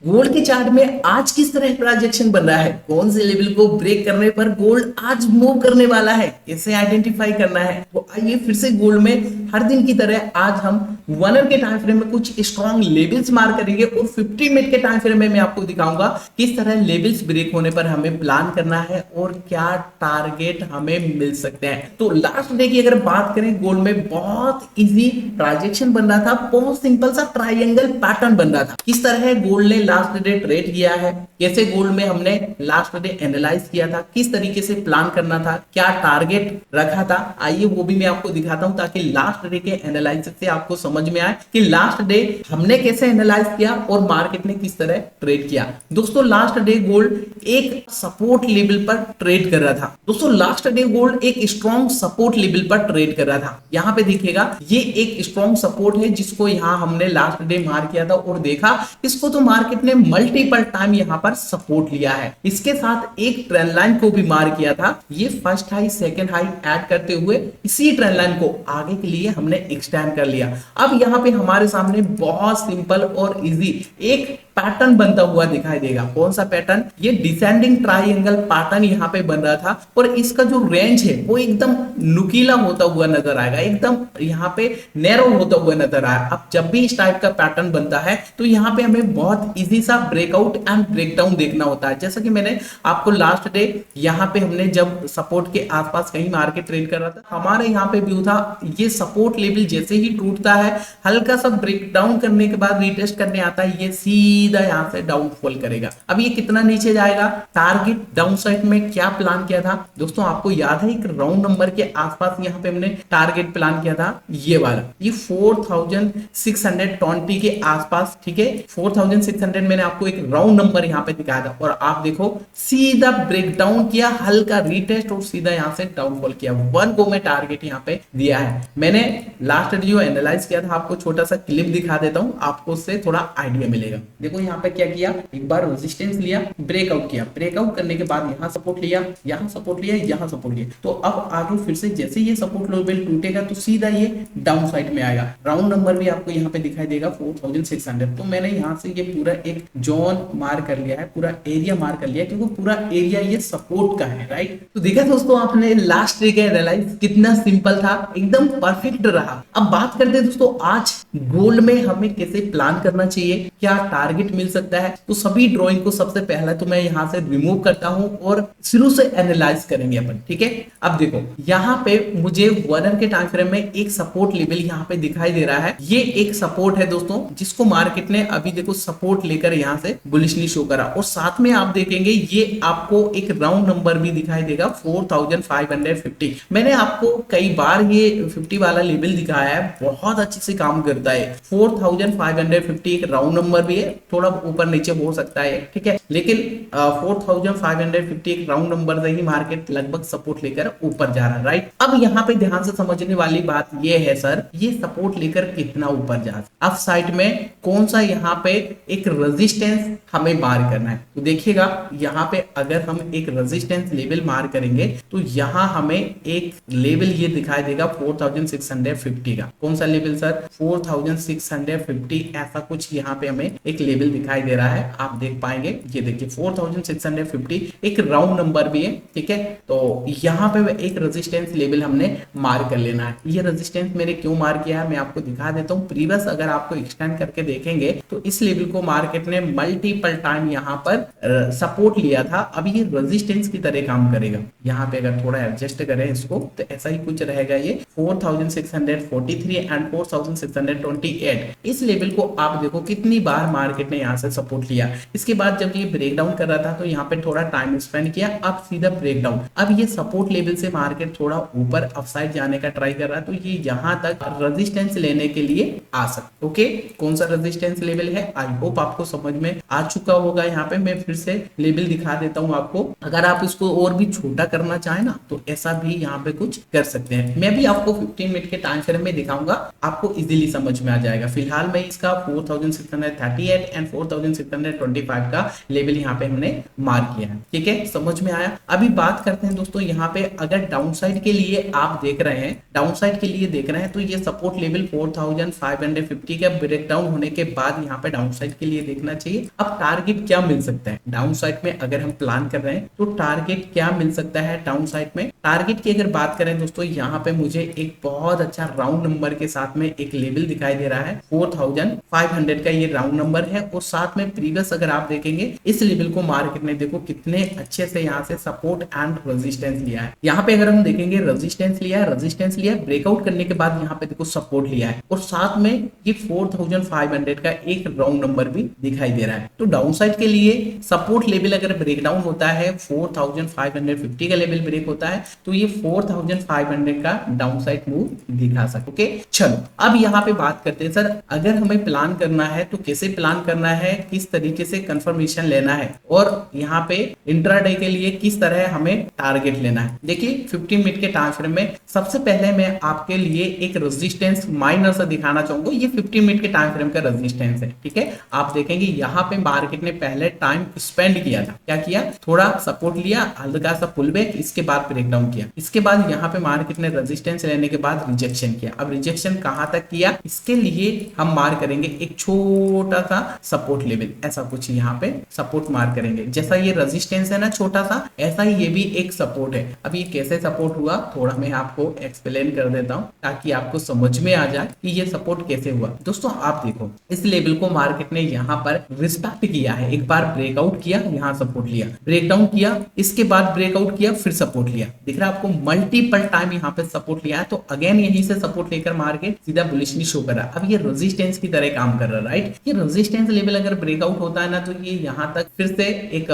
Gold के chart में आज किस तरह ट्रांजैक्शन बन रहा है, कौन से लेवल को ब्रेक करने पर गोल्ड आज मूव करने वाला है, कैसे आइडेंटिफाई करना है। तो आइए फिर से गोल्ड में हर दिन की तरह आज हम 1 आवर के टाइम फ्रेम में कुछ स्ट्रॉन्ग लेवल्स मार करेंगे और 50 मिनट के टाइम फ्रेम में मैं आपको दिखाऊंगा किस तरह लेवल्स ब्रेक होने पर हमें प्लान करना है और क्या टारगेट हमें मिल सकते हैं। तो लास्ट डे की अगर बात करें, गोल्ड में बहुत इजी ट्रांजैक्शन बन रहा था, बहुत सिंपल सा ट्राइंगल पैटर्न बन रहा था। किस तरह गोल्ड ने लास्ट डे ट्रेड किया है, कैसे गोल्ड में हमने लास्ट डे एनालाइज किया था, किस तरीके से प्लान करना था, क्या टारगेट रखा था, आइए वो भी मैं आपको दिखाता हूं ताकि लास्ट डे के एनालिसिस से आपको समझ में आए कि लास्ट डे हमने कैसे एनालाइज किया और मार्केट ने किस तरह ट्रेड किया। दोस्तों लास्ट डे गोल्ड एक सपोर्ट लेवल पर ट्रेड कर रहा था। दोस्तों लास्ट डे गोल्ड एक स्ट्रॉन्ग सपोर्ट लेवल पर ट्रेड कर रहा था। यहां पे देखिएगा ये एक स्ट्रॉन्ग सपोर्ट है जिसको यहां हमने लास्ट डे मार किया था और देखा इसको तो मार्केट ने मल्टीपल टाइम यहां पर सपोर्ट लिया है। इसके साथ एक ट्रेंड लाइन को भी मार किया था। ये first high second high add करते हुए इसी ट्रेंड लाइन को आगे के लिए हमने एक्सटेंड कर लिया। अब यहां पे हमारे सामने बहुत सिंपल और इजी एक पैटर्न बनता हुआ दिखाई देगा। कौन सा पैटर्न? ये डिसेंडिंग ट्राइंगल पैटर्न यहां पे बन रहा था और इसका जो रेंज है वो एकदम नुकीला होता हुआ नजर आएगा, एकदम यहां पे नैरो होता हुआ नजर आया। अब जब भी इस टाइप का पैटर्न बनता है तो यहां पे हमें बहुत इजी सा ब्रेकआउट एंड ब्रेकडाउन देखना होता है। जैसा कि मैंने आपको लास्ट डे यहां पे हमने जब सपोर्ट के आसपास कहीं मार्केट ट्रेड कर रहा था, हमारे यहां पे व्यू था ये सपोर्ट लेवल जैसे ही टूटता है हल्का सा ब्रेकडाउन करने के बाद रीटेस्ट करने आता है, ये सीधा यहां से डाउनफॉल करेगा। अब ये कितना नीचे जाएगा, टारगेट डाउन साइड में क्या प्लान किया था दोस्तों आपको याद है, एक राउंड नंबर के आसपास यहां पे हमने टारगेट प्लान किया था, ये वाला, ये 4620 के आसपास। ठीक है, 4600 मैंने आपको एक राउंड नंबर यहां पे दिखाया था और आप देखो सीधा ब्रेकडाउन किया, हल्का रीटेस्ट और सीधा यहां से डाउनफॉल किया। 1 गो में टारगेट यहां पे दिया है। मैंने लास्ट जो एनालाइज किया था आपको छोटा सा क्लिप दिखा देता हूं, आपको उससे थोड़ा आइडिया मिलेगा। देखो यहां पे क्या किया, एक बार रेजिस्टेंस लिया, ब्रेकआउट किया, ब्रेकआउट करने के बाद यहां सपोर्ट लिया, यहां सपोर्ट लिया, यहां सपोर्ट लिया। तो अब आगे फिर से जैसे ये सपोर्ट लेवल टूटेगा तो सीधा ये डाउन साइड में आएगा। राउंड नंबर भी आपको यहां पे दिखाई देगा 4600। तो मैंने यहां से ये पूरा एक जोन मार कर लिया है, पूरा एरिया मार कर लिया क्योंकि पूरा एरिया ये सपोर्ट का है, राइट। तो देखा दोस्तों आपने लास्ट डे का एनालाइज कितना सिंपल था, एकदम परफेक्ट रहा। अब बात करते हैं दोस्तों आज गोल्ड में हमें कैसे प्लान करना चाहिए, क्या टारगेट मिल सकता है। तो सभी ड्राइंग को सबसे पहले तो मैं यहां से रिमूव करता हूं और शुरू से एनालाइज करेंगे अपन। ठीक है, अब देखो यहां पे मुझे 1 आवर के टाइम फ्रेम में एक सपोर्ट लेवल यहां पे दिखाई दे रहा है। ये एक सपोर्ट है दोस्तों जिसको मार्केट ने अभी देखो सपोर्ट लेकर यहां से बुलिशली शो करा और साथ में आप देखेंगे ये आपको एक राउंड नंबर भी दिखाई देगा 4550। मैंने आपको कई बार ये 50 वाला लेवल दिखाया है, बहुत अच्छे से काम करता है। 4550 एक राउंड नंबर भी है, थोड़ा ऊपर नीचे हो सकता है, ठीक है, लेकिन 4550 एक राउंड नंबर से ही मार्केट लगभग सपोर्ट लेकर ऊपर जा रहा है, राइट। अब यहाँ पे ध्यान से समझने वाली बात ये है सर, ये सपोर्ट लेकर कितना ऊपर जा रहा है, अप साइड में कौन सा यहाँ पे एक रेजिस्टेंस हमें मार करना है। तो देखिएगा यहाँ पे अगर हम एक रेजिस्टेंस लेवल मार करेंगे तो यहाँ हमें एक लेवल ये दिखाई देगा 4650 का। कौन सा लेवल सर? 4650, ऐसा कुछ यहाँ पे हमें एक लेवल दिखाई दे रहा है, आप देख पाएंगे। ये देखिए 4650 एक राउंड नंबर भी है, ठीक है। तो यहाँ पे एक रेजिस्टेंस लेवल हमने मार कर लेना है। ये रेजिस्टेंस मैंने क्यों मार किया है मैं आपको दिखा देता हूँ। प्रीवियस अगर आपको एक्सटेंड करके देखेंगे तो इस लेवल को मार्केट ने मल्टीपल टाइम यहाँ पर सपोर्ट लिया था। अब ये रेजिस्टेंस की तरह काम करेगा। यहाँ पे अगर थोड़ा एडजस्ट करें इसको तो ऐसा ही कुछ रहेगा। ये 4643 एंड 4628, इस लेवल को आप देखो कितनी बार मार्केट ने यहाँ से सपोर्ट लिया। इसके बाद जब ये ब्रेकडाउन कर रहा था तो यहाँ पे थोड़ा टाइम स्पेंड किया, अब सीधा ब्रेकडाउन। अब ये सपोर्ट लेवल से मार्केट थोड़ा ऊपर अपसाइड जाने का ट्राई कर रहा है, तो ये यहाँ तक रेजिस्टेंस लेने के लिए आ सकता। ओके, कौन सा रेजिस्टेंस लेवल है आई होप आपको समझ में आ चुका होगा। यहाँ पे मैं फिर से लेवल दिखा देता हूँ आपको। अगर आप इसको और भी छोटा करना चाहे ना तो ऐसा भी यहाँ पे कुछ कर सकते हैं। मैं भी आपको 15 मिनट के टाइम फ्रेम में दिखाऊंगा, आपको इजीली समझ में आ जाएगा। फिलहाल मैं इसका 4638 एंड 4625 का लेवल यहाँ पे हमने मार्क किया है। ठीक है, समझ में आया। अभी बात करते हैं दोस्तों यहाँ पे, अगर डाउन साइड के लिए आप देख रहे हैं, डाउन साइड के लिए देख रहे हैं तो ये सपोर्ट लेवल 4550 का ब्रेक डाउन होने के बाद यहाँ पे डाउन साइड के लिए देखना चाहिए। अब टारगेट क्या मिल सकता है डाउन साइड में, अगर हम प्लान कर रहे हैं तो टारगेट क्या मिल सकता है डाउन साइड में। टारगेट की अगर बात करें दोस्तों, यहाँ पे मुझे एक बहुत अच्छा राउंड नंबर के साथ में एक लेवल दिखाई दे रहा है 4500 का, ये राउंड नंबर है। और साथ में प्रीवियस अगर आप देखेंगे इस लेवल को मार्केट ने देखो कितने अच्छे से यहाँ से सपोर्ट एंड रेजिस्टेंस लिया है। यहाँ पे अगर हम देखेंगे रेजिस्टेंस लिया है, रेजिस्टेंस लिया है, ब्रेकआउट करने के बाद यहाँ पे देखो सपोर्ट लिया है, और साथ में ये 4500 का एक राउंड नंबर भी दिखाई दे रहा है। तो डाउन साइड के लिए सपोर्ट लेवल अगर ब्रेक डाउन होता है, 4550 का लेवल ब्रेक होता है, तो ये 4500 का डाउन साइड मूव दिखा सकते। ओके, चलो अब यहाँ पे बात करते हैं सर, अगर हमें प्लान करना है तो कैसे प्लान करना है, किस तरीके से कंफर्मेशन लेना है, और यहाँ पे इंट्राडे के लिए किस तरह हमें टारगेट लेना है। देखिए 15 मिनट के टाइम फ्रेम में सबसे पहले मैं आपके लिए एक रेजिस्टेंस माइनर सा दिखाना चाहूंगा। ये 15 मिनट के टाइम फ्रेम का रेजिस्टेंस है। ठीक है, आप देखेंगे यहाँ पे मार्केट ने पहले टाइम स्पेंड किया था, क्या किया, थोड़ा सपोर्ट लिया, हल्का सा पुल बैक, इसके बाद ब्रेक डाउन किया, इसके बाद यहाँ पे मार्केट ने रेजिस्टेंस लेने के बाद रिजेक्शन किया। अब रिजेक्शन कहां तक किया, इसके लिए हम मार्क करेंगे एक छोटा सा सपोर्ट लेवल, ऐसा कुछ यहाँ पे सपोर्ट मार्क करेंगे। जैसा ये रेजिस्टेंस है ना छोटा सा, ऐसा ही ये भी एक सपोर्ट है। अब ये कैसे सपोर्ट हुआ थोड़ा मैं आपको एक्सप्लेन कर देता हूँ ताकि आपको समझ में आ जाए कि ये सपोर्ट कैसे हुआ। दोस्तों आप देखो इस लेवल को मार्केट ने यहाँ पर रिस्पेक्ट किया है, एक बार ब्रेकआउट किया, यहाँ सपोर्ट लिया, ब्रेकडाउन किया, इसके बाद ब्रेकआउट किया, फिर सपोर्ट लिया। दिख रहा है आपको, मल्टीपल टाइम यहाँ पे सपोर्ट लिया है, तो अगेन यहीं से सपोर्ट लेकर मार्केट सीधा बुलिशली शो कर रहा है। अब ये रेजिस्टेंस की तरह काम कर रहा है, राइट। ये रेजिस्टेंस लेवल अगर ब्रेकआउट होता है ना, तो ये यहाँ तक फिर से एक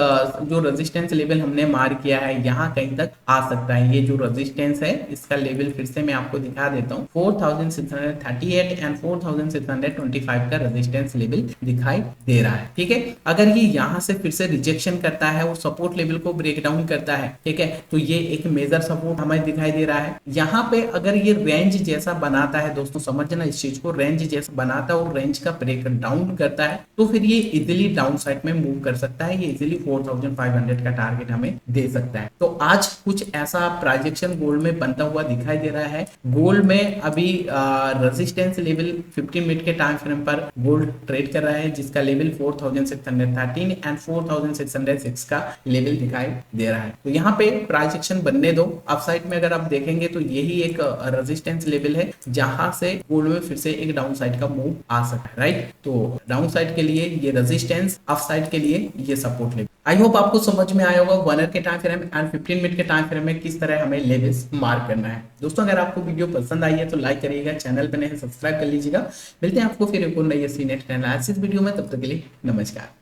जो रेजिस्टेंस लेवल हमने मार्क किया है यहाँ कहीं तक आ सकता है। ये जो रेजिस्टेंस है इसका लेवल फिर से मैं आपको दिखा देता हूँ, 4638 एंड 4625 का रेजिस्टेंस लेवल दिखाई दे रहा है। ठीक है, अगर ये यहाँ से फिर से रिजेक्शन करता है और सपोर्ट लेवल को ब्रेक डाउन करता है, ठीक है, तो ये एक मेजर सपोर्ट हमें दिखाई दे रहा है। यहाँ पे अगर ये रेंज जैसा बनाता है, दोस्तों समझना इस चीज को, रेंज जैसा बनाता है और रेंज का ब्रेक डाउन करता है, तो फिर ये इजिली डाउन साइड में मूव कर सकता है। ये इजिली 4500 का टारगेट हमें दे सकता है। तो आज कुछ ऐसा प्रोजेक्शन गोल्ड में बनता हुआ दिखाई दे रहा है। गोल्ड में अभी रेजिस्टेंस लेवल 15 मिनट के टाइम फ्रेम पर गोल्ड ट्रेड कर रहा है, जिसका लेवल 4613 एंड 4606 का लेवल दिखाई दे रहा है। तो यहाँ पे प्रोजेक्शन बनने दो। अपसाइड में अगर आप देखेंगे तो यही एक रेजिस्टेंस लेवल है जहां से गोल्ड में फिर से एक डाउन साइड का मूव आ सकता है, राइट। तो डाउन साइड के लिए ये रेजिस्टेंस, अप साइड के लिए ये सपोर्ट लेवल। आई होप आपको समझ में आया होगा 1 आवर के टाइम फ्रेम एंड 15 मिनट के टाइम फ्रेम में किस तरह हमें लेवल्स मार्क करना है। दोस्तों अगर आपको वीडियो पसंद आई है तो लाइक करिएगा, चैनल पर नए हैं सब्सक्राइब कर लीजिएगा। मिलते हैं आपको फिर एक और नई नेट एनालिसिस वीडियो में, तब तक के लिए नमस्कार।